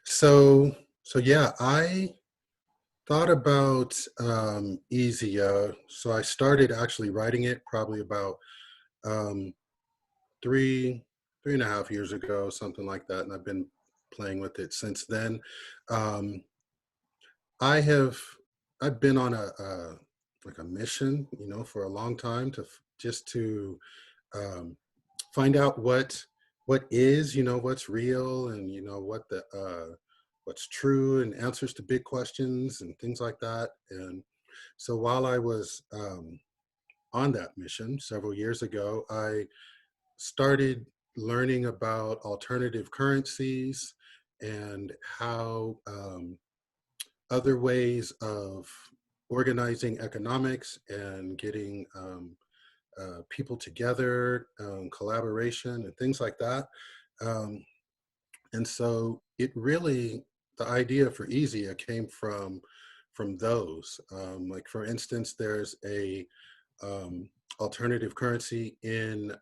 So, so yeah, I thought about Easyah. So I started actually writing it probably about um, three, 3.5 years ago, something like that, and I've been playing with it since then. Um, I have I've been on a like a mission, for a long time just to um, find out what is, what's real, and what's true, and answers to big questions and things like that. And so while I was on that mission several years ago, I started learning about alternative currencies and how other ways of organizing economics and getting people together, collaboration, and things like that. Um, and so the idea for Easyah came from those. Like for instance, there's a alternative currency in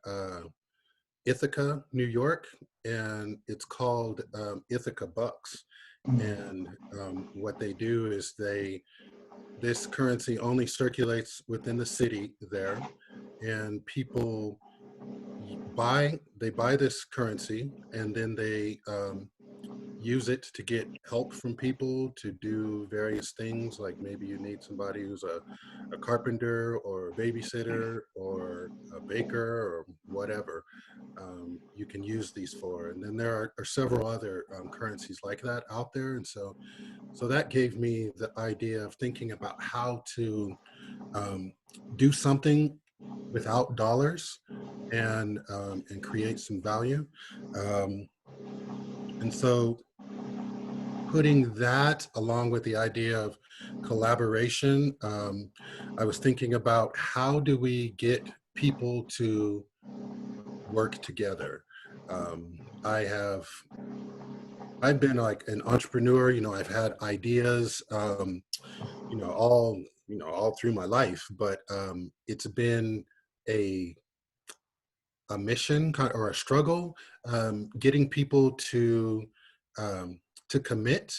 Ithaca, New York, and it's called Ithaca Bucks. And what they do is this currency only circulates within the city there, and people buy this currency, and then they use it to get help from people to do various things. Like maybe you need somebody who's a carpenter or a babysitter or a baker or whatever. You can use these for. And then there are several other currencies like that out there. And so that gave me the idea of thinking about how to do something without dollars and create some value. Um, and so putting that along with the idea of collaboration, I was thinking about how do we get people to work together. Um, I have I've been like an entrepreneur. I've had ideas, all through my life, but it's been a a mission or a struggle, getting people um, to commit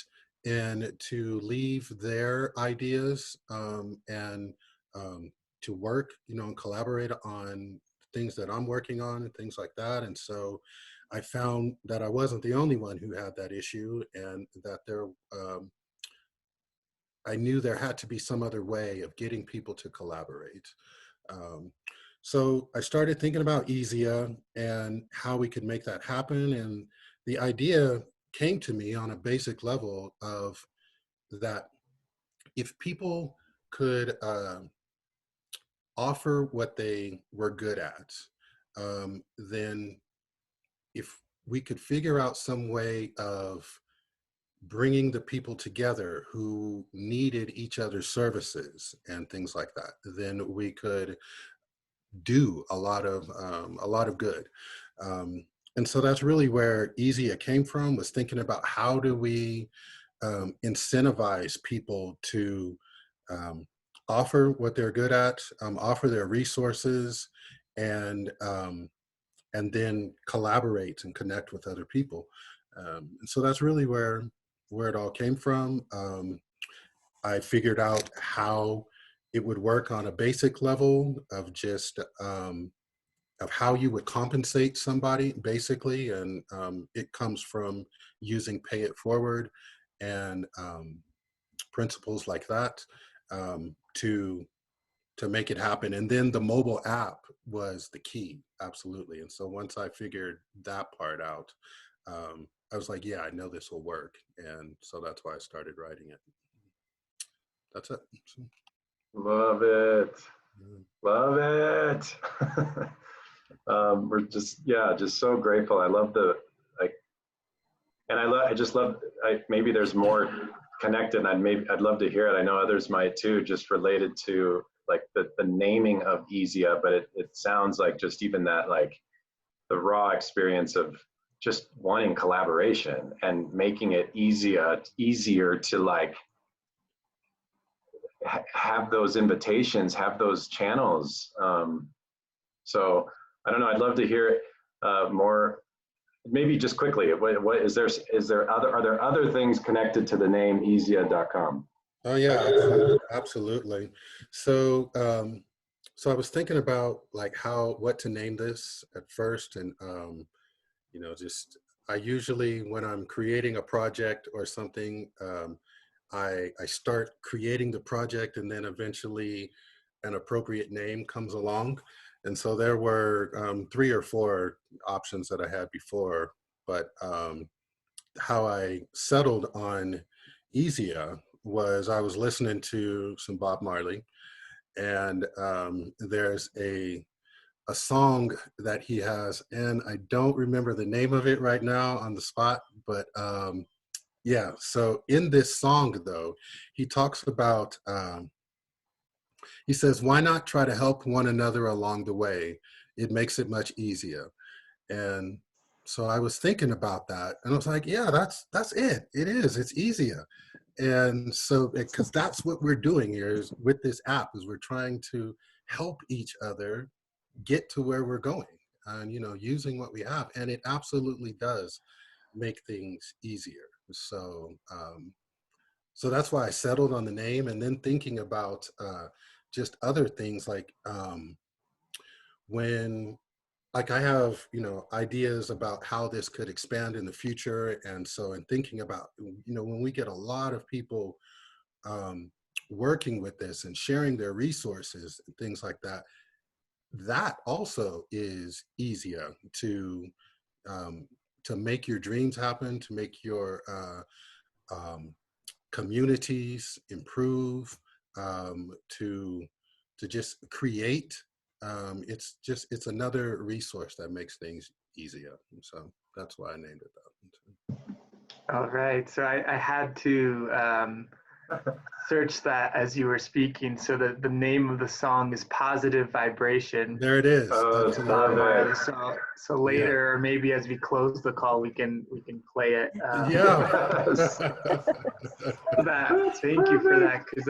and to leave their ideas, and to work, and collaborate on things that I'm working on and things like that. And so I found that I wasn't the only one who had that issue, and that I knew there had to be some other way of getting people to collaborate. Um, so I started thinking about Easyah and how we could make that happen. And the idea came to me on a basic level of that if people could offer what they were good at, then if we could figure out some way of bringing the people together who needed each other's services and things like that, then we could do a lot of good. Um, and so that's really where Easyah came from, was thinking about how do we incentivize people to um, offer what they're good at, offer their resources, and um, and then collaborate and connect with other people. And so that's really where it all came from. I figured out how it would work on a basic level of just of how you would compensate somebody, basically, and it comes from using pay it forward and principles like that, to make it happen. And then the mobile app was the key, absolutely. And so once I figured that part out, I was like, yeah, I know this will work, and so that's why I started writing it. That's it. So, Love it. yeah. Love it. We're just so grateful. I love like, and I just love, maybe there's more connected, and I'd love to hear it. I know others might too, just related to like the naming of Easyah, but it sounds like just even that, like the raw experience of just wanting collaboration and making it easier to like have those invitations, have those channels. So I don't know, I'd love to hear more maybe just quickly, what is there, are there other things connected to the name Easyah.com? Oh yeah, absolutely. So, so I was thinking about like what to name this at first, and just I usually when I'm creating a project or something, I start creating the project, and then eventually an appropriate name comes along. And so there were 3 or 4 options that I had before, but how I settled on Easyah was I was listening to some Bob Marley, and there's a song that he has, and I don't remember the name of it right now on the spot, but yeah. So in this song, though, he talks about he says, "Why not try to help one another along the way? It makes it much easier." And so I was thinking about that, and I was like, "Yeah, that's it. It is. It's easier." And so, because that's what we're doing here is with this app, is we're trying to help each other get to where we're going, and using what we have, and it absolutely does make things easier. So so that's why I settled on the name, and then thinking about just other things like when I have ideas about how this could expand in the future. And so in thinking about when we get a lot of people um, working with this and sharing their resources and things like that, that also is easier um, to make your dreams happen, to make your um, communities improve, to just create. It's another resource that makes things easier. So that's why I named it that. All right. So I had to search that as you were speaking. So the name of the song is Positive Vibration. There it is. Oh, Bob Marley. perfect. So later, or maybe as we close the call, we can play it. Yeah. Thank you for that, because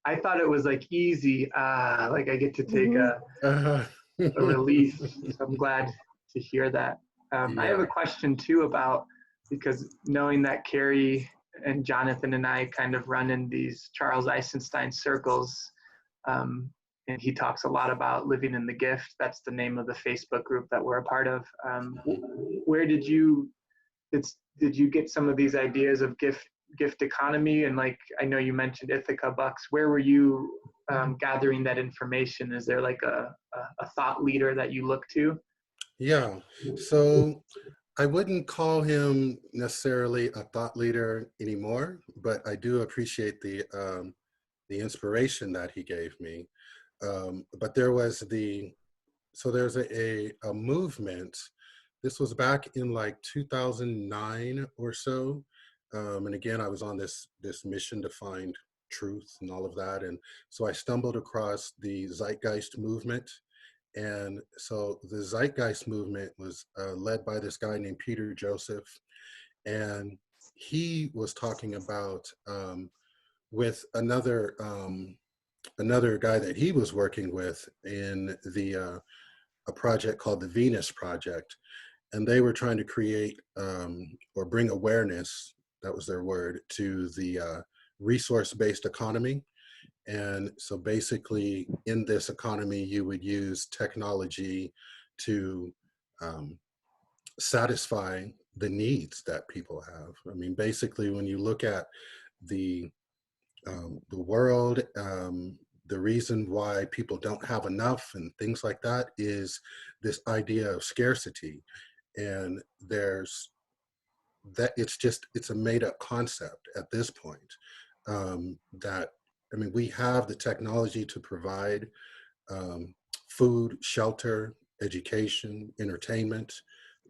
I thought it was like easy. Like I get to take a relief. So I'm glad to hear that. I have a question too about, because knowing that Carrie and Johnathan and I kind of run in these Charles Eisenstein circles, and he talks a lot about living in the gift. That's the name of the Facebook group that we're a part of. Where did you get some of these ideas of gift economy? And like, I know you mentioned Ithaca Bucks. Where were you gathering that information? Is there like a thought leader that you look to? Yeah. So I wouldn't call him necessarily a thought leader anymore, but I do appreciate the inspiration that he gave me. But there's a movement. This was back in like 2009 or so. And again, I was on this mission to find truth and all of that. And so I stumbled across the zeitgeist movement. And so the zeitgeist movement was led by this guy named Peter Joseph. And he was talking about with another guy that he was working with in a project called the Venus Project, and they were trying to create or bring awareness, that was their word, to the resource-based economy. And so basically in this economy, you would use technology to satisfy the needs that people have. I mean, basically, when you look at the world, the reason why people don't have enough and things like that is this idea of scarcity. And it's a made up concept at this point. That, I mean, we have the technology to provide food, shelter, education, entertainment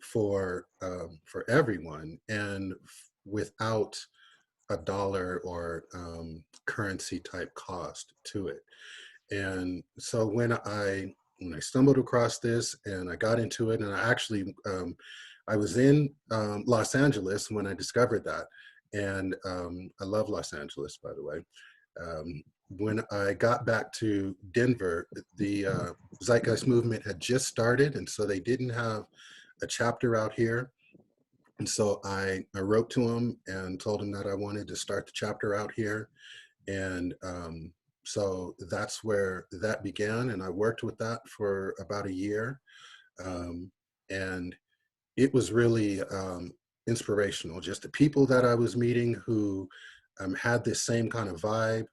for everyone, and without a dollar or currency type cost to it. And so when I stumbled across this and I got into it, and I was in Los Angeles when I discovered that. And I love Los Angeles, by the way. When I got back to Denver, the Zeitgeist movement had just started, and so they didn't have a chapter out here. And so I wrote to him and told him that I wanted to start the chapter out here. And so that's where that began. And I worked with that for about a year. Um, and it was really inspirational. Just the people that I was meeting who had this same kind of vibe,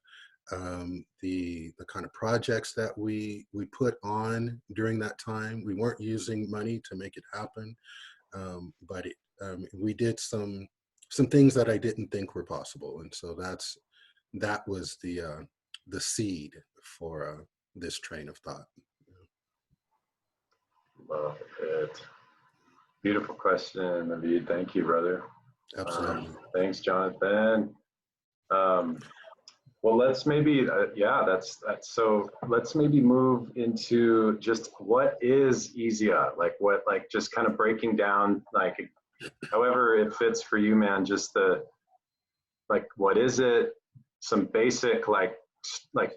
the kind of projects that we put on during that time. We weren't using money to make it happen, but we did some things that I didn't think were possible, and so that was the seed for this train of thought. Love it. Beautiful question, Naveed. Thank you, brother. Absolutely. Thanks, Johnathan. Well, let's maybe, yeah, that's so let's maybe move into just what is Easyah? Like what, like just kind of breaking down, like however it fits for you, man, just like, what is it? Some basic, like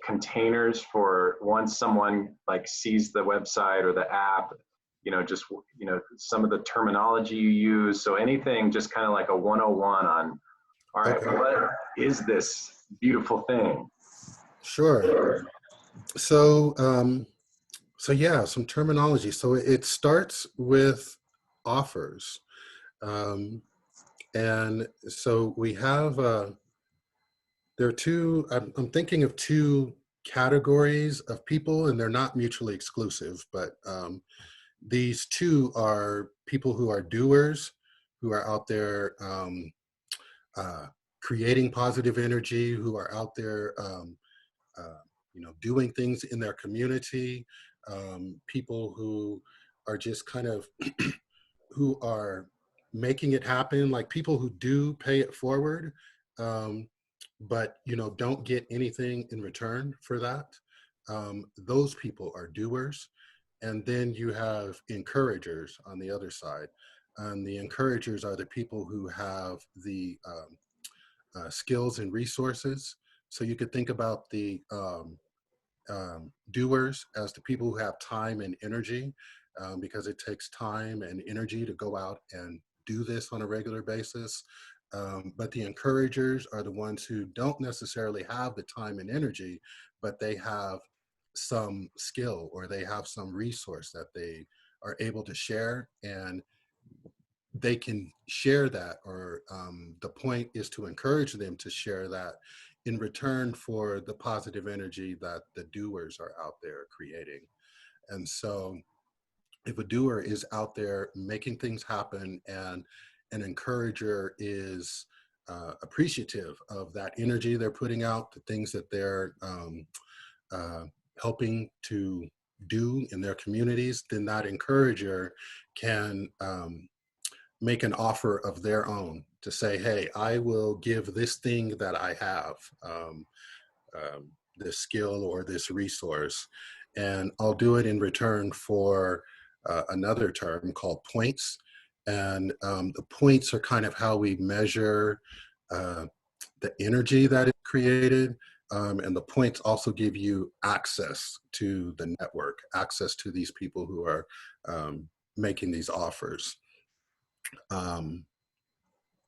containers for once someone like sees the website or the app, just, some of the terminology you use. So anything, just kind of like a 101 on, all right, Okay. what is this beautiful thing? Sure. So so yeah, some terminology. So it starts with offers. And so we have there are two, I'm thinking of two categories of people, and they're not mutually exclusive, but these two are people who are doers, who are out there uh, creating positive energy, who are out there, doing things in their community, people who are just kind of, who are making it happen, like people who do pay it forward, but don't get anything in return for that. Those people are doers. And then you have encouragers on the other side. And the encouragers are the people who have the skills and resources. So you could think about the doers as the people who have time and energy, because it takes time and energy to go out and do this on a regular basis. But the encouragers are the ones who don't necessarily have the time and energy, but they have some skill or they have some resource that they are able to share, and they can share that, or the point is to encourage them to share that in return for the positive energy that the doers are out there creating. And so if a doer is out there making things happen and an encourager is appreciative of that energy they're putting out, the things that they're uh, helping to do in their communities, then that encourager can make an offer of their own to say, hey, I will give this thing that I have, this skill or this resource, and I'll do it in return for another term called points. And the points are kind of how we measure the energy that is created. And the points also give you access to the network, access to these people who are making these offers.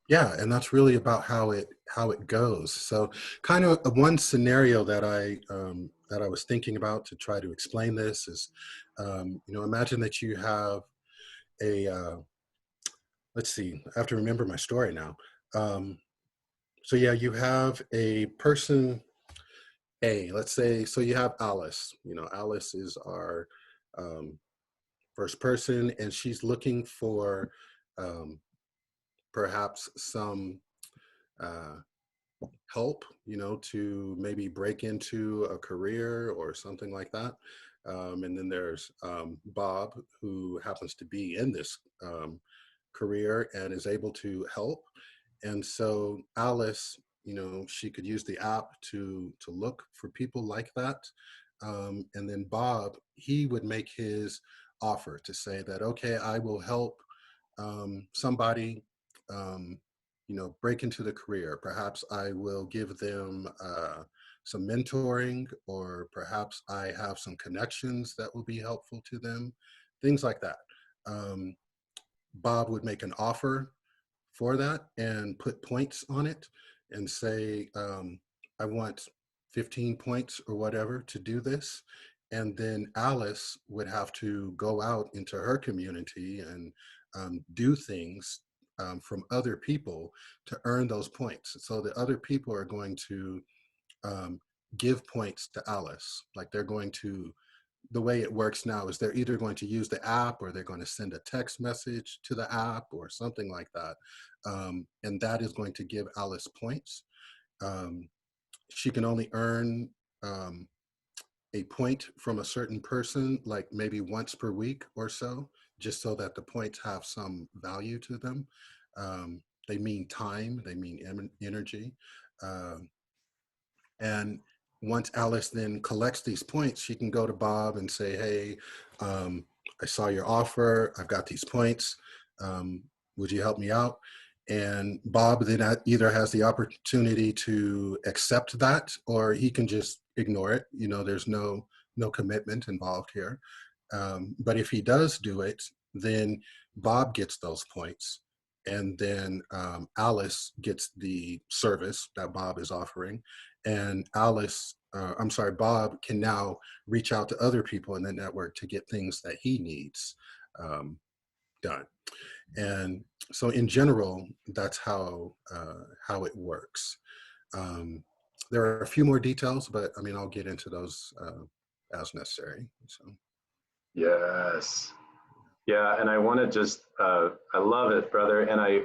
Yeah, and that's really about how it goes. So, kind of one scenario that I was thinking about to try to explain this is, imagine that you have a let's see, I have to remember my story now. So yeah, you have a person A, let's say, so you have Alice. Alice is our um, first person, and she's looking for um, perhaps some uh, help, to maybe break into a career or something like that. And then there's Bob, who happens to be in this career and is able to help. And so Alice, she could use the app to look for people like that. And then Bob, he would make his offer to say that, okay, I will help somebody, break into the career. Perhaps I will give them some mentoring, or perhaps I have some connections that will be helpful to them, things like that. Bob would make an offer. for that and put points on it and say, I want 15 points or whatever to do this. And then Alice would have to go out into her community and do things from other people to earn those points. So the other people are going to give points to Alice. Like they're going to, the way it works now is they're either going to use the app or they're going to send a text message to the app or something like that. And that is going to give Alice points. She can only earn a point from a certain person, like maybe once per week or so, just so that the points have some value to them. They mean time, they mean energy. And once Alice then collects these points, she can go to Bob and say, hey, I saw your offer, I've got these points, would you help me out? And Bob then either has the opportunity to accept that, or he can just ignore it. You know, there's no commitment involved here. But if he does do it, then Bob gets those points. And then Alice gets the service that Bob is offering. And Bob can now reach out to other people in the network to get things that he needs done. And so in general, that's how it works. There are a few more details, but I mean, I'll get into those as necessary. So. Yes. Yeah, and I want to just, I love it, brother. And I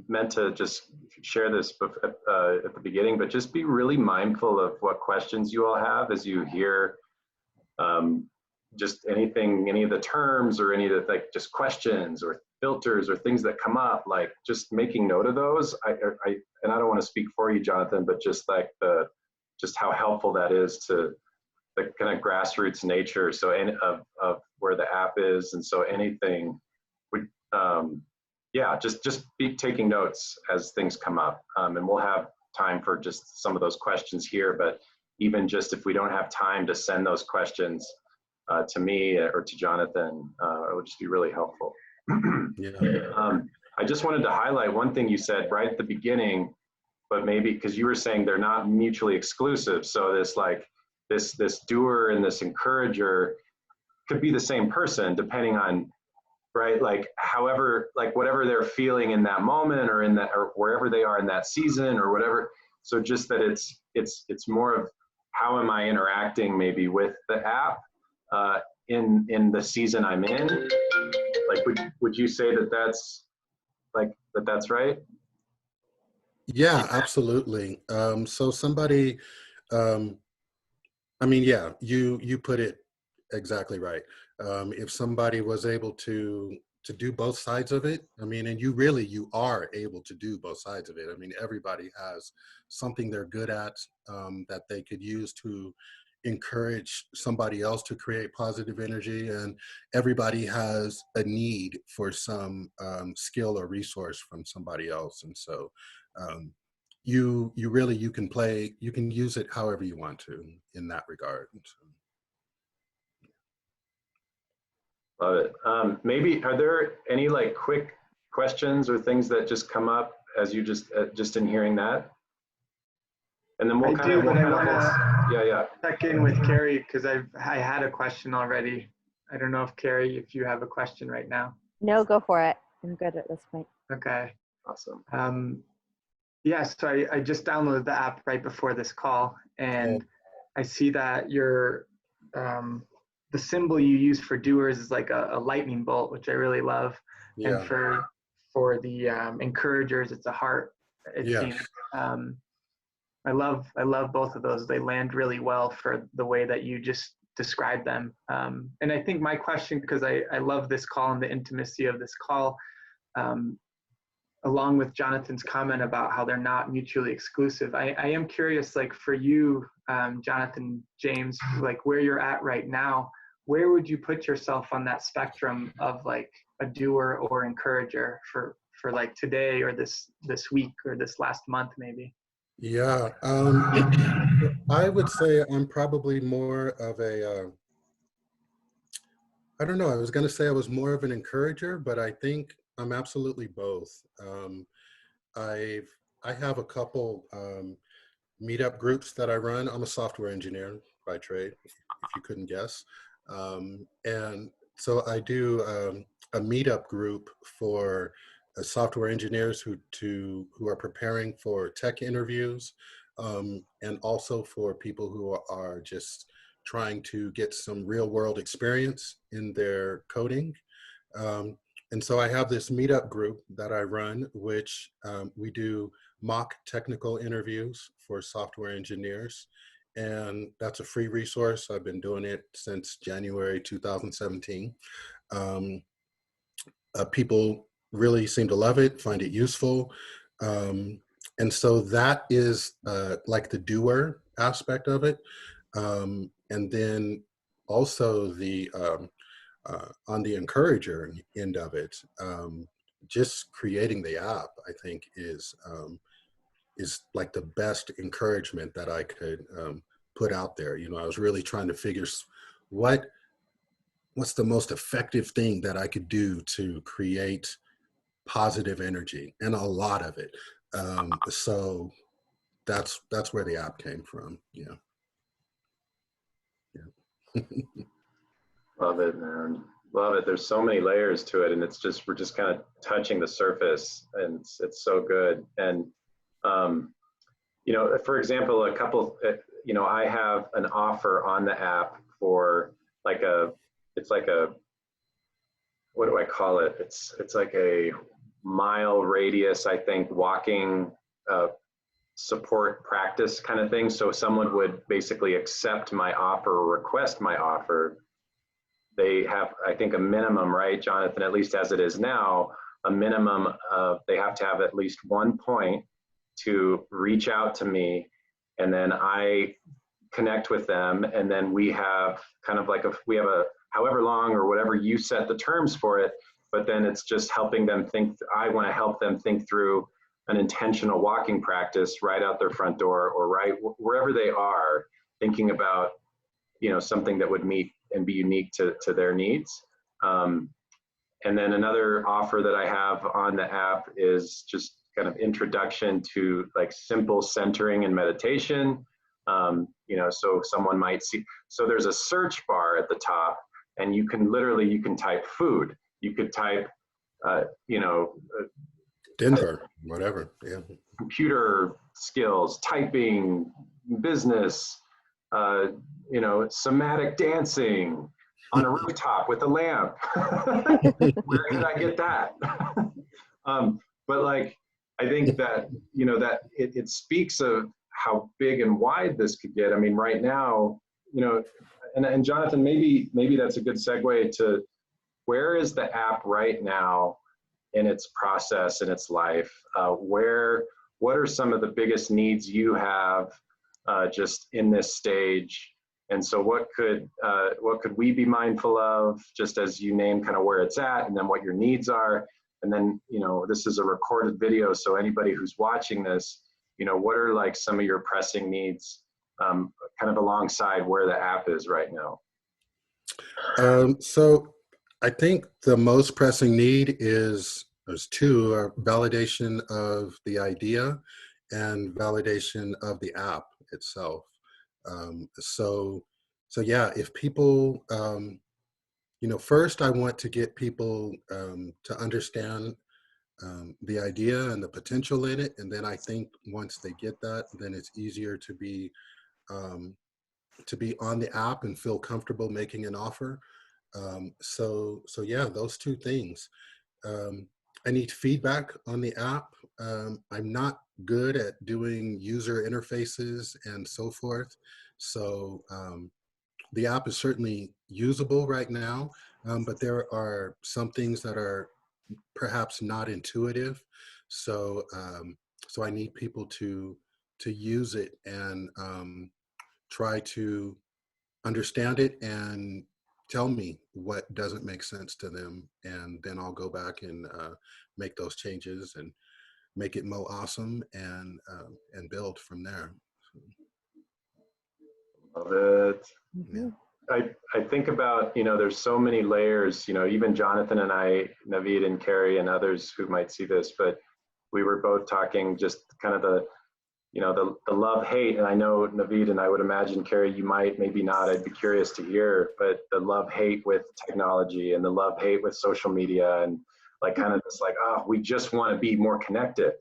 meant to just share this at the beginning, but just be really mindful of what questions you all have as you hear just anything, any of the terms or any of the, like, just questions or filters or things that come up, like just making note of those. And I don't want to speak for you, Johnathan, but just like just how helpful that is to the kind of grassroots nature. So of where the app is. And so anything would, yeah, just be taking notes as things come up. And we'll have time for just some of those questions here, but even just if we don't have time to send those questions to me or to Johnathan, it would just be really helpful. Yeah. I just wanted to highlight one thing you said right at the beginning, but maybe because you were saying they're not mutually exclusive. So this like this doer and this encourager could be the same person depending on, right? Like however, like whatever they're feeling in that moment or in that, or wherever they are in that season or whatever. So just that it's more of how am I interacting maybe with the app in the season I'm in. Like, would you say that that's like, that's right? Yeah, absolutely. So somebody, I mean, yeah, you put it exactly right. If somebody was able to do both sides of it, I mean, and you are able to do both sides of it. I mean, everybody has something they're good at that they could use to encourage somebody else to create positive energy, and everybody has a need for some skill or resource from somebody else. And so you can use it however you want to in that regard. So. Love it. Maybe, are there any like quick questions or things that just come up as you just in hearing that? And then we'll yeah. Check in with Carrie because I had a question already. I don't know if Carrie, if you have a question right now. No, go for it. I'm good at this point. Okay. Awesome. Yes, so I just downloaded the app right before this call, and I see that your the symbol you use for doers is like a lightning bolt, which I really love. Yeah. And for the encouragers, it's a heart. It seems. I love both of those. They land really well for the way that you just described them. And I think my question, because I love this call and the intimacy of this call, along with Jonathan's comment about how they're not mutually exclusive. I am curious, like for you, Johnathan, James, like where you're at right now, where would you put yourself on that spectrum of like a doer or encourager for like today or this week or this last month maybe? Yeah, I would say I'm probably more of a, I don't know, I was going to say I was more of an encourager, but I think I'm absolutely both. I have a couple meetup groups that I run. I'm a software engineer by trade, if you couldn't guess. And so I do a meetup group for software engineers who are preparing for tech interviews, and also for people who are just trying to get some real world experience in their coding. Um, and so I have this meetup group that I run, which we do mock technical interviews for software engineers. And that's a free resource. I've been doing it since January 2017. Um, People really seem to love it, find it useful. And so that is like the doer aspect of it. And then also on the encourager end of it, just creating the app, I think is like the best encouragement that I could put out there. You know, I was really trying to figure what's the most effective thing that I could do to create positive energy, and a lot of it. So that's where the app came from. Yeah. Yeah. Love it, man. Love it. There's so many layers to it, and we're just kind of touching the surface, and it's so good. And you know, for example, you know, I have an offer on the app for like it's like a, what do I call it? It's like a mile radius, I think, walking support practice kind of thing. So someone would basically accept my offer or request my offer. They have, I think, a minimum, right, Johnathan, at least as it is now, a minimum of, they have to have at least 1 point to reach out to me, and then I connect with them, and then we have kind of like we have a, however long or whatever you set the terms for it, but then it's just helping them think. I want to help them think through an intentional walking practice right out their front door, or right wherever they are, thinking about, you know, something that would meet and be unique to their needs. And then another offer that I have on the app is just kind of introduction to like simple centering and meditation. You know, so someone might see, so there's a search bar at the top, and you can type food. You could type, you know, Denver, whatever. Yeah. computer skills, typing, business, you know, somatic dancing on a rooftop with a lamp. Where could I get that? But like, I think that, you know, that it speaks of how big and wide this could get. I mean, right now, you know, and Johnathan, maybe that's a good segue to, where is the app right now in its process, in its life? What are some of the biggest needs you have just in this stage? And so what could we be mindful of, just as you name kind of where it's at, and then what your needs are? And then, you know, this is a recorded video, so anybody who's watching this, you know, what are like some of your pressing needs, kind of alongside where the app is right now? So I think the most pressing need there's two: validation of the idea and validation of the app itself. So yeah, if people, you know, first I want to get people to understand the idea and the potential in it, and then I think once they get that, then it's easier um, to be on the app and feel comfortable making an offer. So yeah, those two things. I need feedback on the app. I'm not good at doing user interfaces and so forth. So the app is certainly usable right now, but there are some things that are perhaps not intuitive. So so I need people to use it and try to understand it and tell me what doesn't make sense to them, and then I'll go back and make those changes and make it more awesome and build from there. Love it. Mhm. I think about, there's so many layers, even Johnathan and I, Naveed and Carrie and others who might see this, but we were both talking just kind of the love hate. And I know Naveed, and I would imagine Carrie, you might, maybe not, I'd be curious to hear, but the love hate with technology and the love hate with social media, and like kind of this like, oh, we just want to be more connected.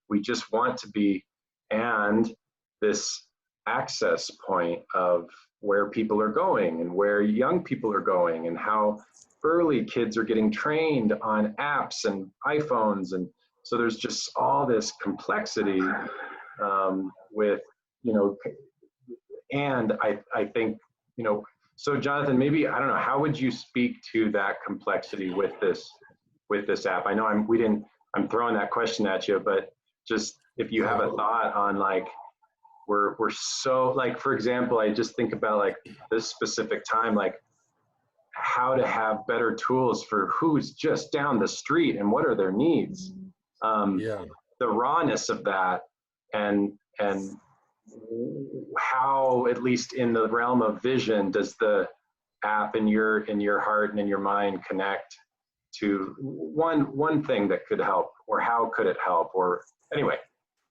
We just want to be, and this access point of where people are going and where young people are going and how early kids are getting trained on apps and iPhones. And so there's just all this complexity with, and I think, so Johnathan, maybe, I don't know, how would you speak to that complexity with this app? I know I'm throwing that question at you, but just if you have a thought on like, we're so, like, for example, I just think about like this specific time, like how to have better tools for who's just down the street and what are their needs. Yeah. The rawness of that, and how, at least in the realm of vision, does the app in your heart and in your mind connect to one thing that could help, or how could it help, or anyway,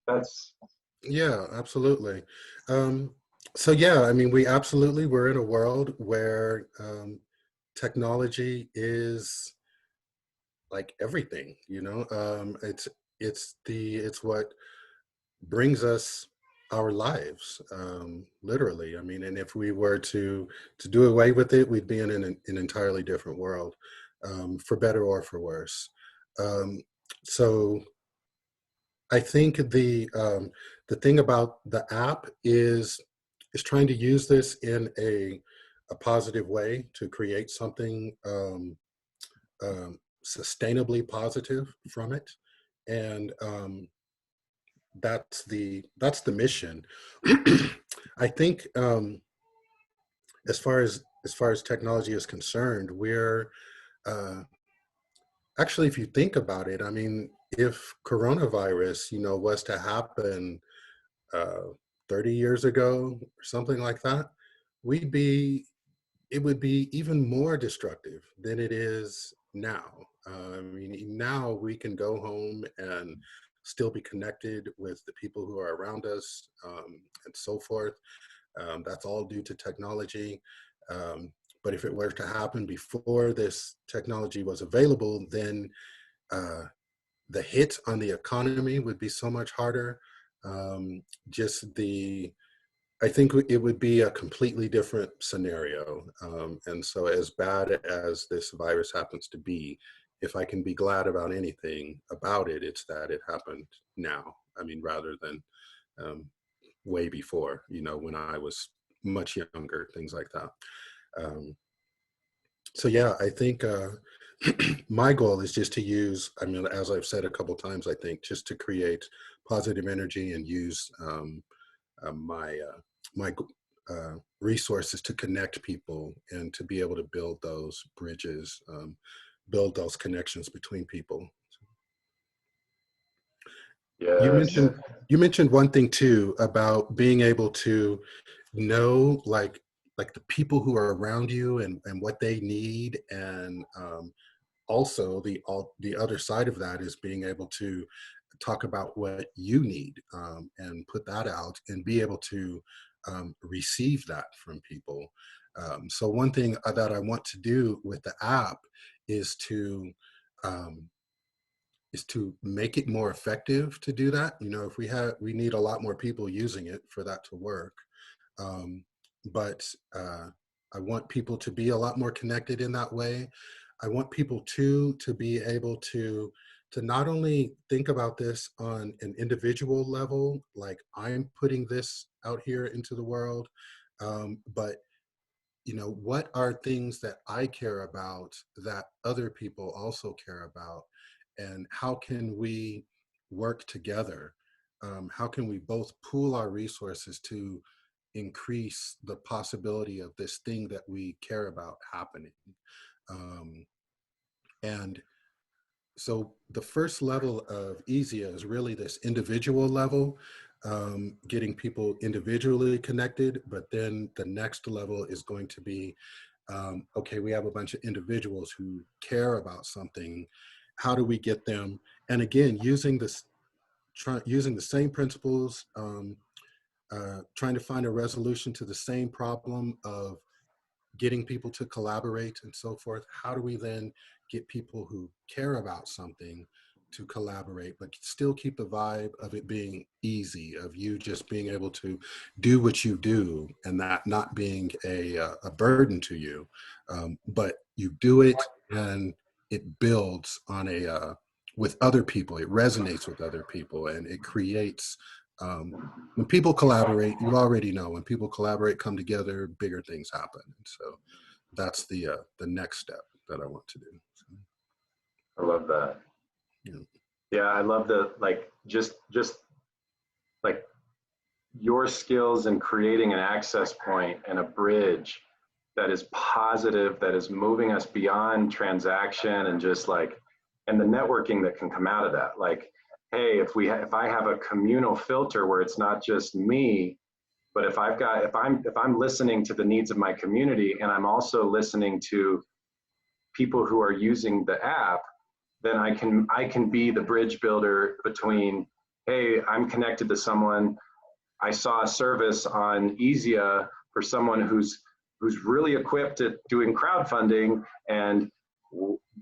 that's. Yeah, absolutely. So yeah, I mean, we're in a world where technology is like everything, it's what brings us our lives, literally. I mean, and if we were to do away with it, we'd be in an entirely different world, for better or for worse. So I think the thing about the app is trying to use this in a positive way to create something sustainably positive from it, and that's the mission. I think as far as technology is concerned, we're uh, actually, if you think about it, I mean, if coronavirus, was to happen uh, 30 years ago or something like that, we'd be it would be even more destructive than it is now. I mean, now we can go home and still be connected with the people who are around us, and so forth. That's all due to technology. Um, but if it were to happen before this technology was available, then uh, the hit on the economy would be so much harder. Just I think it would be a completely different scenario. And so, as bad as this virus happens to be, if I can be glad about anything about it, it's that it happened now. I mean, rather than um, way before, when I was much younger, things like that. Um, so yeah, I think my goal is just to use, I mean, as I've said a couple times, I think just to create positive energy and use my resources to connect people and to be able to build those bridges, build those connections between people. You Yes. mentioned you mentioned one thing too about being able to know like the people who are around you and what they need, and also the other side of that is being able to talk about what you need, and put that out and be able to receive that from people. So one thing that I want to do with the app is to um, make it more effective to do that. If we need a lot more people using it for that to work. Um, but I want people to be a lot more connected in that way. I want people to be able to not only think about this on an individual level, like I'm putting this out here into the world, but what are things that I care about that other people also care about, and how can we work together? How can we both pool our resources to increase the possibility of this thing that we care about happening? Um, and so the first level of Easyah is really this individual level. getting people individually connected, but then the next level is going to be, okay, we have a bunch of individuals who care about something. How do we get them? And again, using using the same principles, trying to find a resolution to the same problem of getting people to collaborate and so forth. How do we then get people who care about something to collaborate, but still keep the vibe of it being easy, of you just being able to do what you do and that not being a burden to you, but you do it and it builds on with other people. It resonates with other people and it creates, when people collaborate, you already know, when people collaborate, come together, bigger things happen. And so that's the next step that I want to do. So, I love that. yeah. Yeah, I love the, like, just like your skills in creating an access point and a bridge that is positive, that is moving us beyond transaction, and just like, and the networking that can come out of that. Like, hey, if I have a communal filter where it's not just me, but if I'm listening to the needs of my community, and I'm also listening to people who are using the app, then I can be the bridge builder between, hey, I'm connected to someone. I saw a service on Easyah for someone who's really equipped at doing crowdfunding, and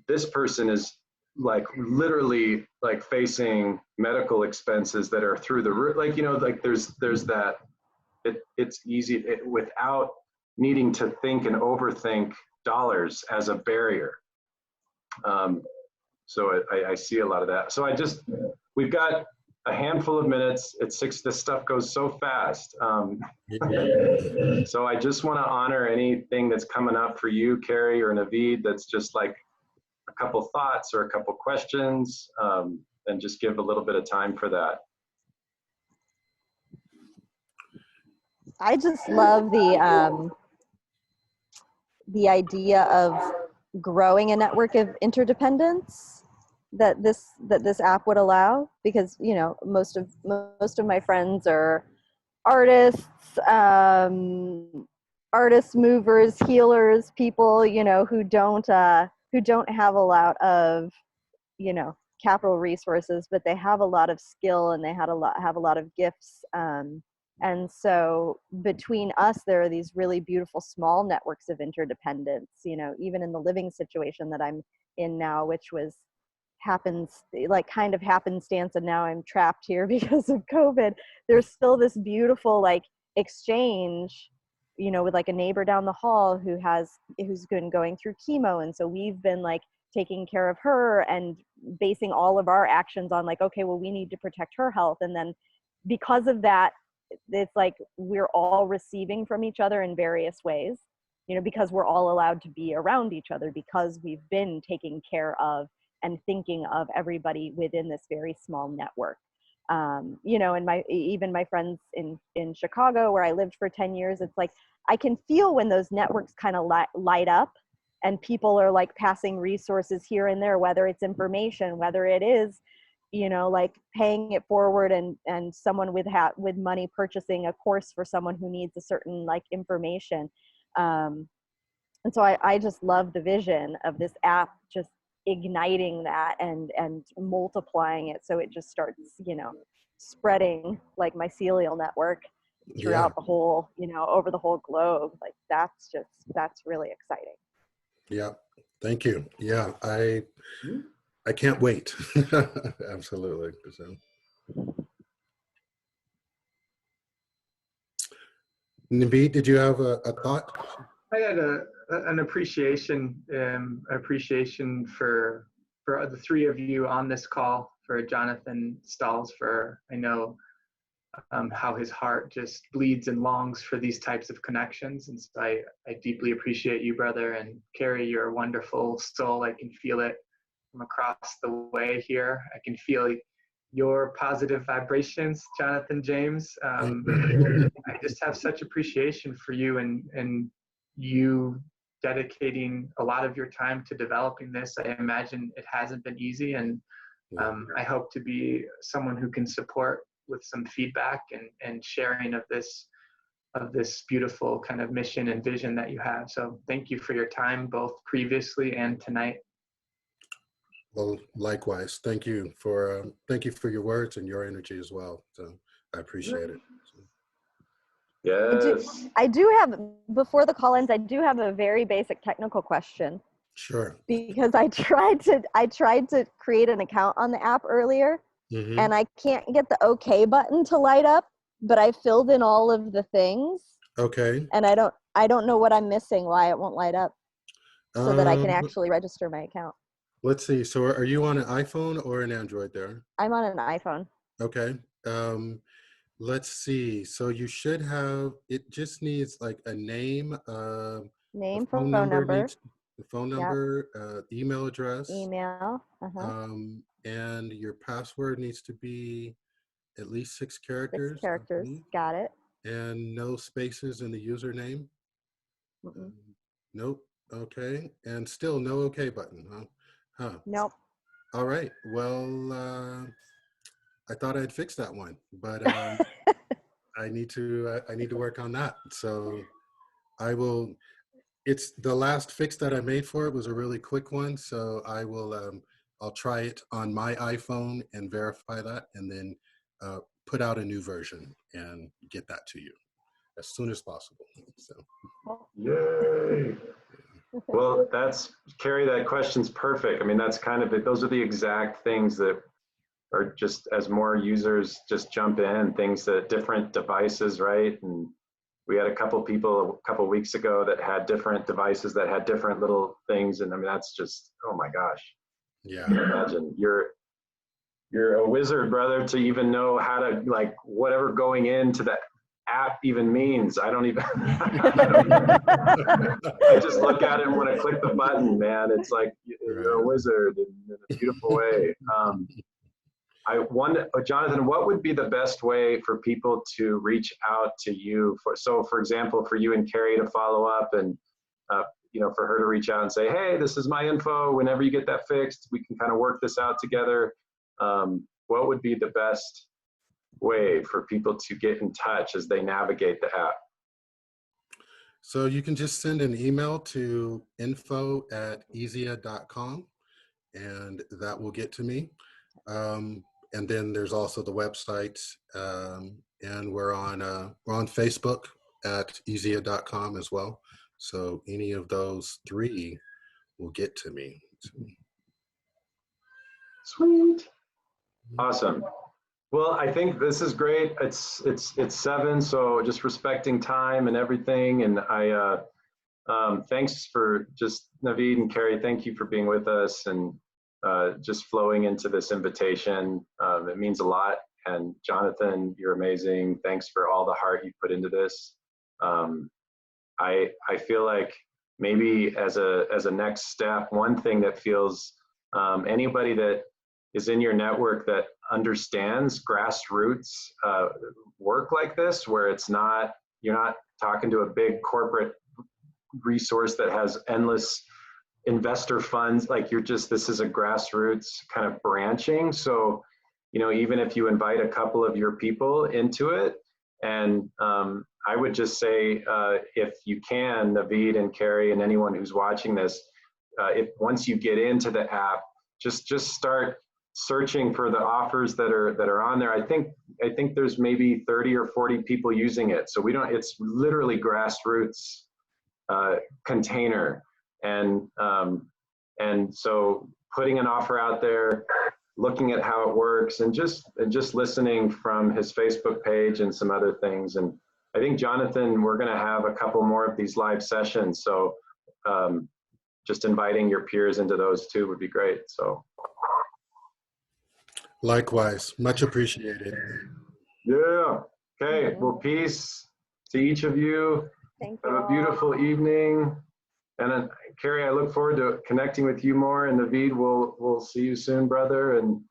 this person is like literally like facing medical expenses that are through the roof. Like, you know, like there's that, it's easy without needing to think and overthink dollars as a barrier. So I see a lot of that. So we've got a handful of minutes. It's 6, this stuff goes so fast. So I just want to honor anything that's coming up for you, Carrie or Naveed, that's just like a couple thoughts or a couple questions, and just give a little bit of time for that. I just love the idea of growing a network of interdependence that this app would allow, because, you know, most of my friends are artists, movers, healers, people, you know, who don't have a lot of, you know, capital resources, but they have a lot of skill and they have a lot of gifts. And so between us, there are these really beautiful small networks of interdependence, you know, even in the living situation that I'm in now, which was kind of happenstance, and now I'm trapped here because of COVID. There's still this beautiful like exchange, you know, with like a neighbor down the hall who's been going through chemo. And so we've been like taking care of her and basing all of our actions on like, okay, well, we need to protect her health. And then because of that, it's like we're all receiving from each other in various ways, you know, because we're all allowed to be around each other, because we've been taking care of and thinking of everybody within this very small network. You know, and even my friends in Chicago, where I lived for 10 years, it's like I can feel when those networks kind of light up and people are like passing resources here and there, whether it's information, whether it is, you know, like paying it forward, and someone with money purchasing a course for someone who needs a certain like information. And so I just love the vision of this app just igniting that and multiplying it, so it just starts, you know, spreading like mycelial network throughout the whole, you know, over the whole globe. Like that's really exciting. Yeah, thank you. Yeah, I can't wait. Absolutely. So, Naveed, did you have a thought? I had an appreciation for the three of you on this call, for Johnathan Stalls, for I know how his heart just bleeds and longs for these types of connections. And so I deeply appreciate you, brother. And Carrie, you're a wonderful soul. I can feel it from across the way here. I can feel your positive vibrations, Johnathan James. I just have such appreciation for you and you dedicating a lot of your time to developing this. I imagine it hasn't been easy, and I hope to be someone who can support some feedback and sharing of this beautiful kind of mission and vision that you have. So thank you for your time, both previously and tonight. Well, likewise, thank you for your words and your energy as well. So I appreciate it. Yes. I do have, before the call ends, I do have a very basic technical question. Sure. Because I tried to create an account on the app earlier, and I can't get the OK button to light up, but I filled in all of the things. Okay. And I don't know what I'm missing, why it won't light up, so that I can actually register my account. Let's see. So are you on an iPhone or an Android there? I'm on an iPhone. Okay. Let's see. So you should have, it just needs like a name, Name, a phone number. The phone number, email address. Email. And your password needs to be at least 6 characters. 6 characters. Got it. And no spaces in the username. Nope. Okay. And still no OK button, huh? Nope. All right. Well, I thought I'd fix that one, but I need to work on that. So I will. It's the last fix that I made for it was a really quick one, so I will. I'll try it on my iPhone and verify that, and then put out a new version and get that to you as soon as possible. So. Yay! Well, Carrie, that question's perfect. I mean, that's kind of it. Those are the exact things that are just, as more users just jump in, things that different devices, right? And we had a couple people a couple weeks ago that had different devices that had different little things. And I mean, that's just, oh my gosh. Yeah. I can imagine. You're a wizard, brother, to even know how to, like, whatever going into that app even means. I don't even, I just look at it and want to click the button, man. It's like, you're a wizard in a beautiful way. I wonder, Johnathan, what would be the best way for people to reach out to you? For example, for you and Carrie to follow up and, for her to reach out and say, hey, this is my info. Whenever you get that fixed, we can kind of work this out together. What would be the best way for people to get in touch as they navigate the app? So you can just send an email to info@easyah.com, and that will get to me. And then there's also the website, and we're on Facebook at easyah.com as well. So any of those 3 will get to me. Sweet. Awesome. Well, I think this is great. It's 7, so just respecting time and everything. And I thanks for just Naveed and Carrie. Thank you for being with us and just flowing into this invitation. It means a lot. And Johnathan, you're amazing. Thanks for all the heart you put into this. I feel like maybe as a next step, one thing that feels anybody that is in your network that understands grassroots work like this, where you're not talking to a big corporate resource that has endless investor funds, like this is a grassroots kind of branching. So, even if you invite a couple of your people into it, and I would just say, if you can, Naveed and Carrie and anyone who's watching this, once you get into the app, just start searching for the offers that are on there. I think there's maybe 30 or 40 people using it. So it's literally grassroots container. And so putting an offer out there, looking at how it works, and just listening from his Facebook page and some other things. And I think, Johnathan, we're going to have a couple more of these live sessions. So just inviting your peers into those too would be great. So. Likewise, much appreciated. Yeah. Okay. Well, peace to each of you. Thank you. Have a beautiful evening. And then, Carrie, I look forward to connecting with you more. And Naveed, we'll see you soon, brother. And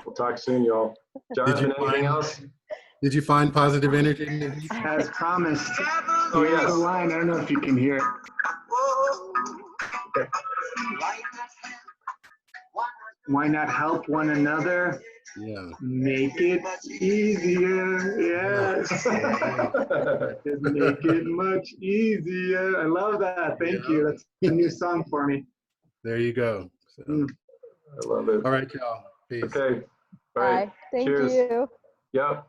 we'll talk soon, y'all. Johnathan, anything else? Did you find positive energy? As promised. Oh, yes. The line. I don't know if you can hear it. Okay. Why not help one another Yeah. Make it easier. Yes. Just make it much easier. I love that. Thank you. That's a new song for me. There you go. So, I love it. all right, y'all. Peace. Okay. All right. Bye. Thank Cheers. you. Yep.